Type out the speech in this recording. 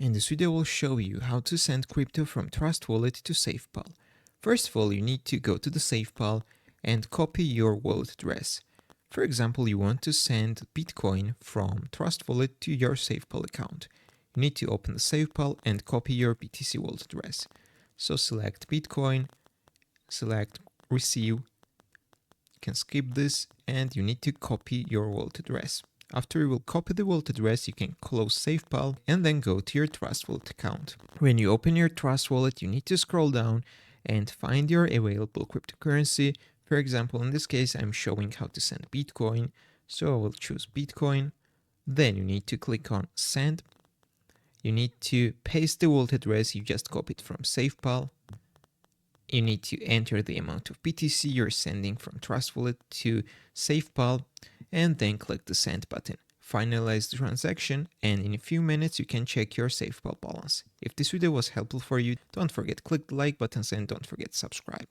and this video will show you how to send crypto from Trust Wallet to SafePal. First of all, you need to go to the SafePal and copy your wallet address. For example, you want to send Bitcoin from Trust Wallet to your SafePal account. You need to open the SafePal and copy your BTC wallet address. So select Bitcoin, select Receive, you can skip this, and you need to copy your wallet address. After you will copy the wallet address, you can close SafePal and then go to your Trust Wallet account. When you open your Trust Wallet, you need to scroll down and find your available cryptocurrency. For example, in this case, I'm showing how to send Bitcoin, so I will choose Bitcoin. Then you need to click on Send. You need to paste the wallet address you just copied from SafePal. You need to enter the amount of BTC you're sending from Trust Wallet to SafePal and then click the send button. Finalize the transaction, and in a few minutes you can check your SafePal balance. If this video was helpful for you, don't forget to click the like buttons and don't forget to subscribe.